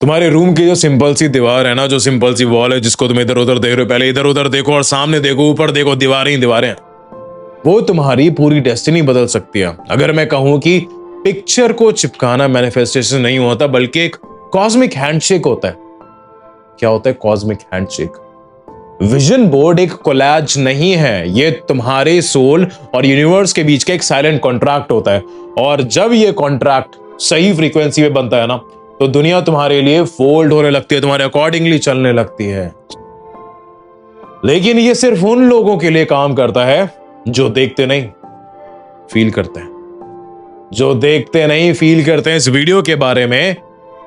तुम्हारे रूम की जो सिंपल सी दीवार है ना, जो सिंपल सी वॉल है, जिसको तुम इधर उधर देख रहे हो, पहले इधर उधर देखो और सामने देखो, ऊपर देखो, दीवारें ही दीवारें, वो तुम्हारी पूरी डेस्टिनी बदल सकती है। अगर मैं कहूं कि पिक्चर को चिपकाना मैनिफेस्टेशन नहीं होता, बल्कि एक कॉस्मिक हैंडशेक होता है। क्या होता है कॉस्मिक हैंडशेक? विजन बोर्ड एक कोलैज नहीं है, ये तुम्हारे सोल और यूनिवर्स के बीच का एक साइलेंट कॉन्ट्रैक्ट होता है। और जब ये कॉन्ट्रैक्ट सही फ्रीक्वेंसी पे बनता है ना, तो दुनिया तुम्हारे लिए फोल्ड होने लगती है, तुम्हारे अकॉर्डिंगली चलने लगती है। लेकिन ये सिर्फ उन लोगों के लिए काम करता है जो देखते नहीं, फील करते हैं। जो देखते नहीं, फील करते हैं। इस वीडियो के बारे में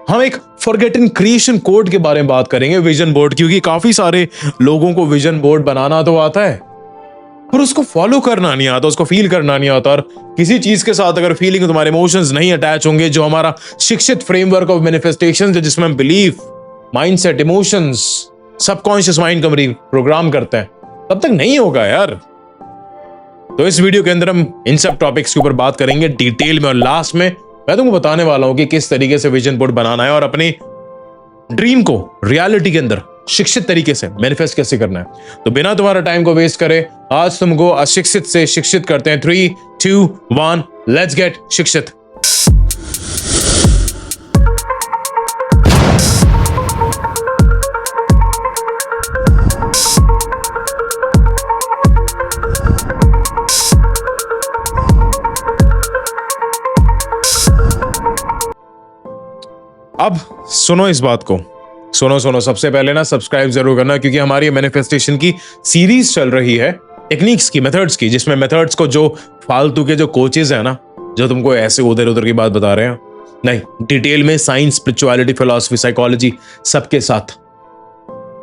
हम एक फॉरगेटन क्रिएशन कोड के बारे में बात करेंगे, विजन बोर्ड, क्योंकि काफी सारे लोगों को विजन बोर्ड बनाना तो आता है, पर उसको फॉलो करना नहीं आता, उसको फील करना नहीं आता। और किसी चीज के साथ अगर फीलिंग, तुम्हारे इमोशंस नहीं अटैच होंगे, जो हमारा शिक्षित फ्रेमवर्क ऑफ मैनिफेस्टेशन है, जिसमें हम belief, mindset, emotions, subconscious mind को प्रोग्राम करते हैं, तब तक नहीं होगा यार। तो इस वीडियो के अंदर हम इन सब टॉपिक्स के ऊपर बात करेंगे डिटेल में, और लास्ट में मैं तुमको बताने वाला हूं कि किस तरीके से विजन बोर्ड बनाना है और अपने ड्रीम को रियलिटी के अंदर शिक्षित तरीके से मैनिफेस्ट कैसे करना है। तो बिना तुम्हारा टाइम को वेस्ट करे, आज तुमको अशिक्षित से शिक्षित करते हैं। 3, 2, 1, लेट्स गेट शिक्षित। अब सुनो इस बात को, सुनो। सबसे पहले ना सब्सक्राइब जरूर करना, क्योंकि हमारी मैनिफेस्टेशन की सीरीज चल रही है टेक्निक्स की, मेथड्स की, जिसमें मेथड्स को जो फालतू के जो कोचेस है ना, जो तुमको ऐसे उधर उधर की बात बता रहे हैं, नहीं, डिटेल में साइंस, स्पिरिचुअलिटी, फिलॉसफी, साइकोलॉजी, सबके साथ।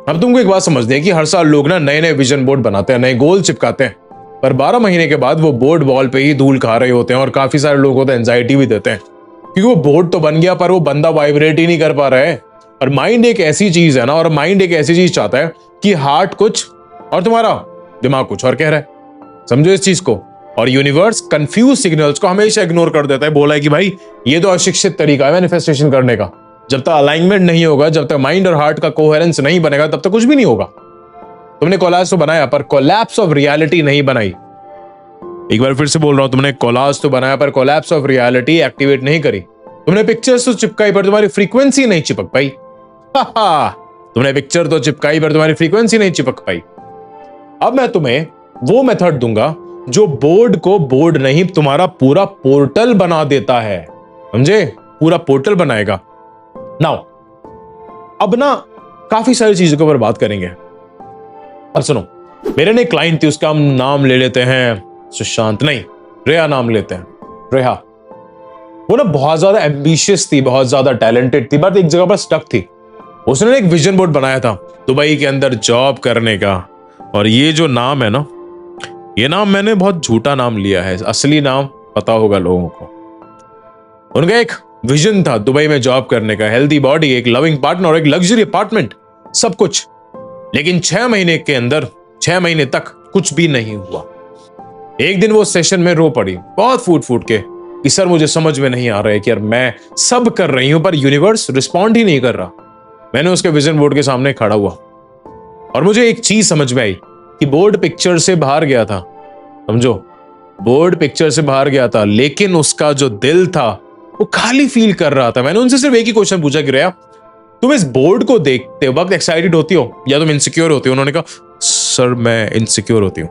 अब तुमको एक बात समझते हैं कि हर साल लोग ना नए नए विजन बोर्ड बनाते हैं, नए गोल चिपकाते हैं, पर 12 महीने के बाद वो बोर्ड वॉल पे ही धूल खा रहे होते हैं। और काफी सारे लोगों को एंजाइटी भी देते हैं, क्योंकि वो बोर्ड तो बन गया, पर वो बंदा वाइब्रेट ही नहीं कर पा रहा है। और माइंड एक ऐसी चीज है ना, और माइंड एक ऐसी चीज चाहता है कि हार्ट कुछ और तुम्हारा दिमाग कुछ और कह रहा है। समझो इस चीज को। और यूनिवर्स कंफ्यूज सिग्नल्स को हमेशा इग्नोर कर देता है। बोला है कि भाई ये तो अशिक्षित तरीका है मैनिफेस्टेशन करने का। जब तक अलाइनमेंट नहीं होगा, जब तक माइंड और हार्ट का कोहेरेंस नहीं बनेगा, तब तक कुछ भी नहीं होगा। तुमने कोलैप्स तो बनाया, पर कोलैप्स ऑफ रियलिटी नहीं बनाई। एक बार फिर से बोल रहा हूं, तुमने कोलैप्स तो बनाया, पर कोलैप्स ऑफ रियलिटी एक्टिवेट नहीं करी। तुमने पिक्चर्स तो चिपकाई, पर तुम्हारी फ्रीक्वेंसी नहीं चिपक पाई। तुमने पिक्चर तो चिपकाई, पर तुम्हारी फ्रीक्वेंसी नहीं चिपक पाई। अब मैं तुम्हें वो मेथड दूंगा जो बोर्ड को बोर्ड नहीं, तुम्हारा पूरा पोर्टल बना देता है। समझे? पूरा पोर्टल बनाएगा। नाउ अब ना काफी सारी चीजों के ऊपर बात करेंगे। अब सुनो, मेरे ने एक क्लाइंट थी, उसका हम नाम ले लेते हैं सुशांत, नहीं, रेहा नाम लेते हैं, रेहा। वो ना बहुत ज्यादा एम्बिशियस थी, बहुत ज्यादा टैलेंटेड थी, बट एक जगह पर स्टक थी। उसने एक विजन बोर्ड बनाया था दुबई के अंदर जॉब करने का। और ये जो नाम है ना, ये नाम मैंने बहुत झूठा नाम लिया है, असली नाम पता होगा लोगों को। उनका एक विजन था दुबई में जॉब करने का, हेल्दी बॉडी, एक लविंग पार्टनर और एक लग्जरी अपार्टमेंट, सब कुछ। लेकिन 6 महीने के अंदर, 6 महीने तक कुछ भी नहीं हुआ। एक दिन वो सेशन में रो पड़ी, बहुत फूट फूट के, कि सर मुझे समझ में नहीं आ रहा है कि यार मैं सब कर रही हूं, पर यूनिवर्स रिस्पॉन्ड ही नहीं कर रहा। मैंने उसके विजन बोर्ड के सामने खड़ा हुआ और मुझे एक चीज समझ में आई कि बोर्ड पिक्चर से बाहर गया था। समझो, बोर्ड पिक्चर से बाहर गया था, लेकिन उसका जो दिल था वो खाली फील कर रहा था। मैंने उनसे सिर्फ एक ही क्वेश्चन पूछा कि रेया, तुम इस बोर्ड को देखते वक्त एक्साइटेड होती हो या तुम इनसिक्योर होती हो? उन्होंने कहा सर मैं इनसिक्योर होती हूँ।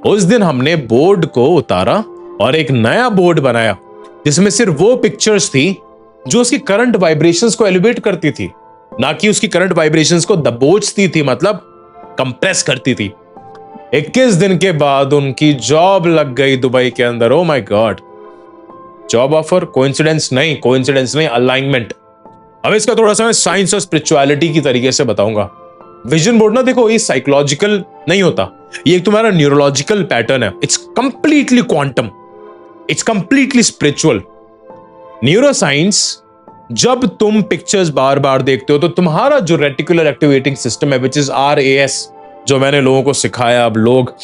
उस दिन हमने बोर्ड को उतारा और एक नया बोर्ड बनाया, जिसमें सिर्फ वो पिक्चर्स थी जो उसकी करंट वाइब्रेशंस को एलिवेट करती थी, ना कि उसकी करंट वाइब्रेशंस को दबोचती थी, मतलब कंप्रेस करती थी। 21 दिन के बाद उनकी जॉब लग गई दुबई के अंदर। Oh my God, job offer, coincidence नहीं, अलाइनमेंट। अब इसका थोड़ा सा मैं साइंस और स्पिरिचुअलिटी की तरीके से बताऊंगा। विजन बोर्ड ना, देखो, ये साइकोलॉजिकल नहीं होता, ये एक तुम्हारा न्यूरोलॉजिकल पैटर्न है। It's completely quantum, it's completely spiritual. Neuroscience, जब तुम पिक्चर्स बार बार देखते हो तो तुम्हारा जो रेटिकुलर एक्टिवेटिंग सिस्टम है, विच इज RAS, जो मैंने लोगों को सिखाया, अब लोग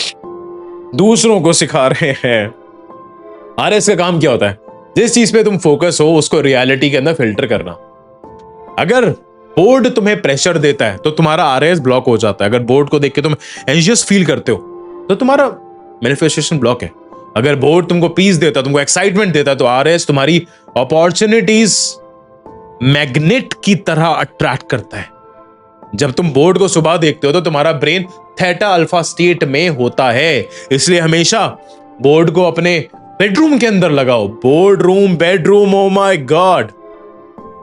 दूसरों को सिखा रहे हैं। RAS का काम क्या होता है? जिस चीज पे तुम फोकस हो उसको रियलिटी के अंदर फिल्टर करना। अगर बोर्ड तुम्हें प्रेशर देता है तो तुम्हारा आरएस ब्लॉक हो जाता है। अगर बोर्ड को देख के तुम एंशियस फील करते हो तो तुम्हारा मैनिफेस्टेशन ब्लॉक है। अगर बोर्ड तुमको पीस देता है, तुमको एक्साइटमेंट देता है, तो आरएस तुम्हारी अपॉर्चुनिटीज मैग्नेट की तरह अट्रैक्ट करता है। जब तुम बोर्ड को सुबह देखते हो तो तुम्हारा ब्रेन थीटा अल्फा स्टेट में होता है। इसलिए हमेशा बोर्ड को अपने बेडरूम के अंदर लगाओ। Board room, bedroom, oh my God.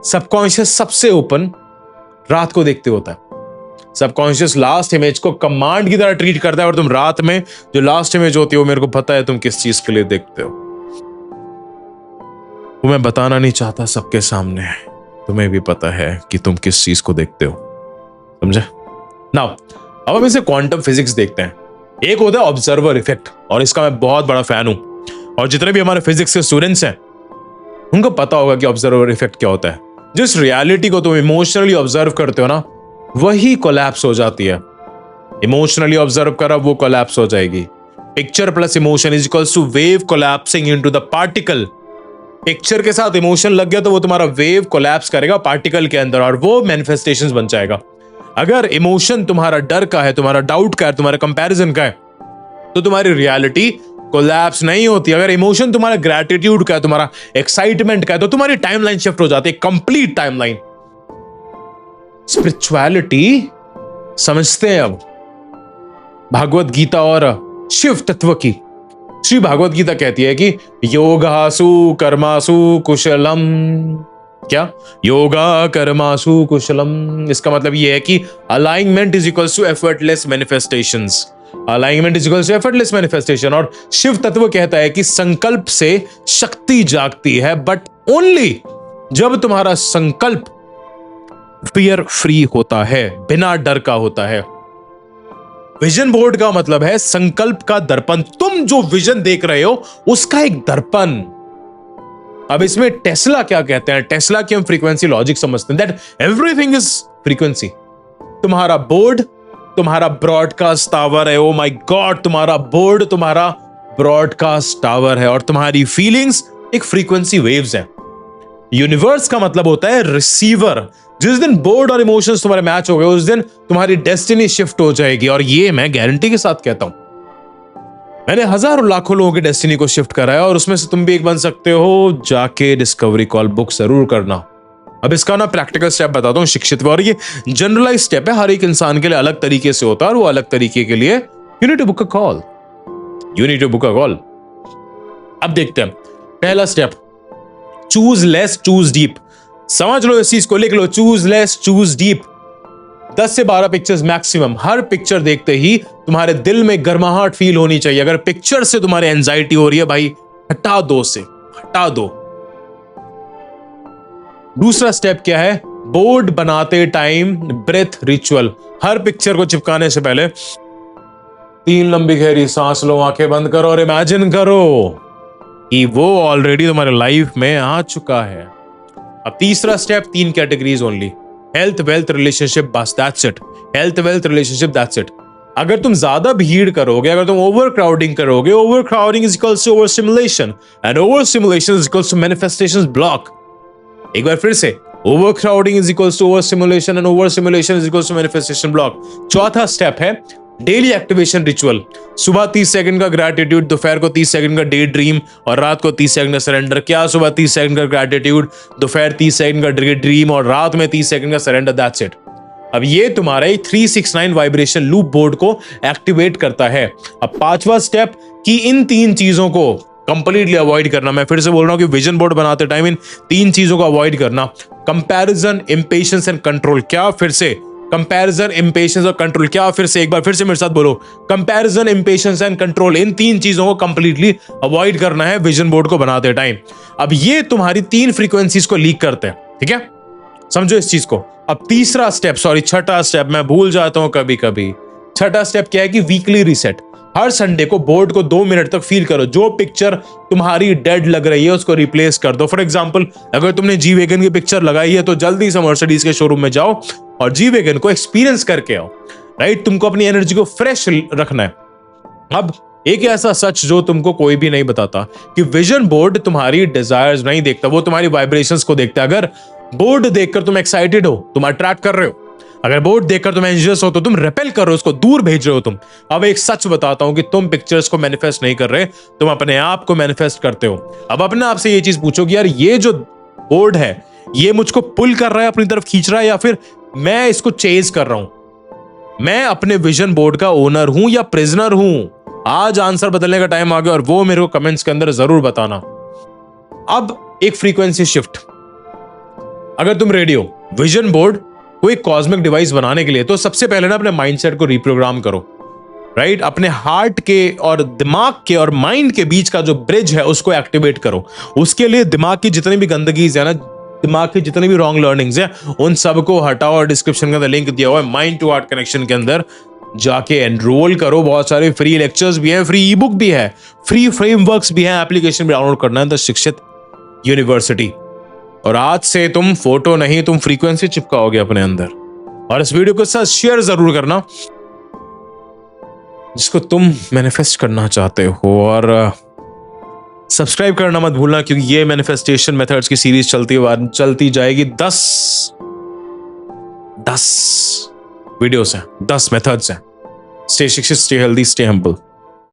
Subconscious सबसे ओपन रात को देखते होता है। सबकॉन्शियस लास्ट इमेज को कमांड की तरह ट्रीट करता है और तुम रात में जो लास्ट इमेज होती है वो मेरे को पता है तुम किस चीज के लिए देखते हो। वो मैं बताना नहीं चाहता सबके सामने, तुम्हें भी पता है कि तुम किस चीज को देखते हो, समझे? नाउ अब हम इसे क्वांटम फिजिक्स देखते हैं। एक होता है ऑब्जर्वर इफेक्ट, और इसका मैं बहुत बड़ा फैन हूं, और जितने भी हमारे फिजिक्स के स्टूडेंट्स हैं उनको पता होगा कि ऑब्जर्वर इफेक्ट क्या होता है। जिस रियलिटी को तुम इमोशनली ऑब्जर्व करते हो ना, वही कोलैप्स हो जाती है। इमोशनली ऑब्जर्व करा, वो कोलैप्स हो जाएगी। Picture plus emotion is equals to wave collapsing into the particle. Picture के साथ इमोशन लग गया तो वो तुम्हारा वेव कोलैप्स करेगा पार्टिकल के अंदर, और वो मैनिफेस्टेशंस बन जाएगा। अगर इमोशन तुम्हारा डर का है, तुम्हारा डाउट का है, तुम्हारा कंपैरिजन का है, तो तुम्हारी रियलिटी कोलैप्स नहीं होती। अगर इमोशन तुम्हारा ग्रैटिट्यूड का है, तुम्हारा एक्साइटमेंट का है, तो तुम्हारी टाइमलाइन शिफ्ट हो जाती है, कंप्लीट टाइमलाइन। स्पिरिचुअलिटी समझते हैं अब भागवत गीता और शिव तत्व की। श्री भागवत गीता कहती है कि योगासु कर्मासु कुशलम। क्या? योगा कर्मासु कुशलम। इसका मतलब यह है कि alignment is equals to effortless manifestations. Alignment is equals to effortless manifestation. और शिव तत्व कहता है कि संकल्प से शक्ति जागती है, बट ओनली जब तुम्हारा संकल्प फियर फ्री होता है, बिना डर का होता है। विजन बोर्ड का मतलब है संकल्प का दर्पण। तुम जो विजन देख रहे हो उसका एक दर्पण। अब इसमें टेस्ला क्या कहते हैं? टेस्ला की हम फ्रीक्वेंसी लॉजिक समझते हैं, दैट एवरीथिंग इज फ्रीक्वेंसी। तुम्हारा बोर्ड तुम्हारा ब्रॉडकास्ट टावर है। ओ माय गॉड, तुम्हारा बोर्ड तुम्हारा ब्रॉडकास्ट टावर है, और तुम्हारी फीलिंग्स एक फ्रीक्वेंसी वेव्स है। यूनिवर्स का मतलब होता है रिसीवर। जिस दिन बोर्ड और इमोशंस तुम्हारे मैच हो गए, उस दिन तुम्हारी डेस्टिनी शिफ्ट हो जाएगी। और ये मैं गारंटी के साथ कहता हूं, मैंने हजारों लाखों लोगों की डेस्टिनी को शिफ्ट कराया, और उसमें से तुम भी एक बन सकते हो। जाके डिस्कवरी कॉल बुक जरूर करना। अब इसका ना प्रैक्टिकल स्टेप बताता हूं, शिक्षित, और ये जनरलाइज स्टेप है, हर एक इंसान के लिए अलग तरीके से होता है, और वो अलग तरीके के लिए you need to book a call. You need to book a call. अब देखते हैं पहला step, choose less choose deep. समझ लो इस चीज को, लिख लो, चूज लेस चूज डीप। 10 से 12 पिक्चर्स मैक्सिमम। हर पिक्चर देखते ही तुम्हारे दिल में गर्माहट फील होनी चाहिए। अगर पिक्चर से तुम्हारी एंजाइटी हो रही है, भाई हटा दो, से हटा दो। दूसरा स्टेप क्या है? बोर्ड बनाते टाइम ब्रेथ रिचुअल। हर पिक्चर को चिपकाने से पहले 3 लंबी गहरी सांस लो, आंखें बंद करो और इमेजिन करो कि वो ऑलरेडी तुम्हारे लाइफ में आ चुका है। अब तीसरा step, 3 categories only, health, wealth, relationship, बस, that's it. Health, wealth, relationship, that's it. अगर तुम ज्यादा भीड़ करोगे, अगर तुम ओवर क्राउडिंग करोगे, overcrowding is equals to overstimulation, and overstimulation is equals to manifestations block. एक बार फिर से, overcrowding is equals to overstimulation, and overstimulation is equals to manifestation block. चौथा step है daily activation ritual. सुबह 30 second का gratitude, दोपहर को 30 सेकंड का डे ड्रीम, और रात को 30 सेकंड का सरेंडर। क्या? सुबह 30 सेकंड का ग्रैटिट्यूड, दोपहर 30 सेकंड का डे ड्रीम, और रात में 30 सेकंड का सरेंडर, दैट्स इट। अब ये तुम्हारे 369 वाइब्रेशन लूप बोर्ड को एक्टिवेट करता है। अब पांचवा स्टेप कि इन 3 चीजों को कंप्लीटली अवॉइड करना। मैं फिर से बोल रहा हूं कि विजन बोर्ड बनाते टाइम इन 3 चीजों को अवॉइड करना। Comparison, impatience and control. क्या? फिर से कंपैरिजन, इंपेशेंस और कंट्रोल। क्या? फिर से एक बार फिर से मेरे साथ बोलो, कंपैरिजन, इंपेशेंस एंड कंट्रोल। इन 3 चीजों को कंप्लीटली अवॉइड करना है विजन बोर्ड को बनाते टाइम। अब ये तुम्हारी 3 फ्रीक्वेंसीज को लीक करते हैं, ठीक है? समझो इस चीज को। अब तीसरा स्टेप, सॉरी छठा स्टेप, मैं भूल जाता हूं कभी कभी। छठा स्टेप क्या है कि वीकली रीसेट। हर संडे को बोर्ड को 2 मिनट तक फील करो। जो पिक्चर तुम्हारी डेड लग रही है उसको रिप्लेस कर दो। फॉर एग्जांपल, अगर तुमने जी वैगन की पिक्चर लगाई है तो जल्दी से मर्सिडीज के शोरूम में जाओ और जी वैगन को एक्सपीरियंस करके आओ, राइट? तुमको अपनी एनर्जी को फ्रेश रखना है। अब एक ऐसा सच जो तुमको कोई भी नहीं बताता कि विजन बोर्ड तुम्हारी डिजायर्स नहीं देखता, वो तुम्हारी वाइब्रेशंस को देखता है। अगर बोर्ड देखकर तुम एक्साइटेड हो, तुम अट्रैक्ट कर रहे हो। अगर बोर्ड देखकर तुम एंशियस हो तो तुम रिपेल कर रहे हो, उसको दूर भेज रहे हो तुम। अब एक सच बताता हूं कि तुम पिक्चर्स को मैनिफेस्ट नहीं कर रहे, तुम अपने आप को मैनिफेस्ट करते हो। अब अपने आप से ये चीज पूछो कि यार ये जो बोर्ड है ये मुझको पुल कर रहा है, अपनी तरफ खींच रहा है, या फिर मैं इसको चेज कर रहा हूं। मैं अपने विजन बोर्ड का ओनर हूं या प्रिजनर हूं? आज आंसर बदलने का टाइम आ गया और वो मेरे को कमेंट्स के अंदर जरूर बताना। अब एक फ्रीक्वेंसी शिफ्ट, अगर तुम रेडी हो विजन बोर्ड कोई कॉस्मिक डिवाइस बनाने के लिए, तो सबसे पहले ना अपने माइंडसेट को रिप्रोग्राम करो, राइट? अपने हार्ट के और दिमाग के और माइंड के बीच का जो ब्रिज है उसको एक्टिवेट करो। उसके लिए दिमाग की जितनी भी गंदगीज है ना, दिमाग की जितनी भी रॉन्ग लर्निंग्स है, उन सबको हटाओ और डिस्क्रिप्शन के अंदर लिंक दिया हुआ है माइंड टू हार्ट कनेक्शन के अंदर जाके एनरोल करो। बहुत सारे फ्री लेक्चर्स भी हैं, फ्री ई बुक भी है, फ्री फ्रेमवर्क्स भी हैं, एप्लीकेशन भी डाउनलोड करना है द शिक्षित यूनिवर्सिटी। और आज से तुम फोटो नहीं, तुम फ्रीक्वेंसी चिपकाओगे अपने अंदर। और इस वीडियो को साथ शेयर जरूर करना जिसको तुम मैनिफेस्ट करना चाहते हो, और सब्सक्राइब करना मत भूलना, क्योंकि ये मैनिफेस्टेशन मेथड्स की सीरीज चलती जाएगी। 10 वीडियोस हैं, 10 मेथड्स हैं। स्टे शिक्षित, स्टे हेल्दी, स्टे हम्बल।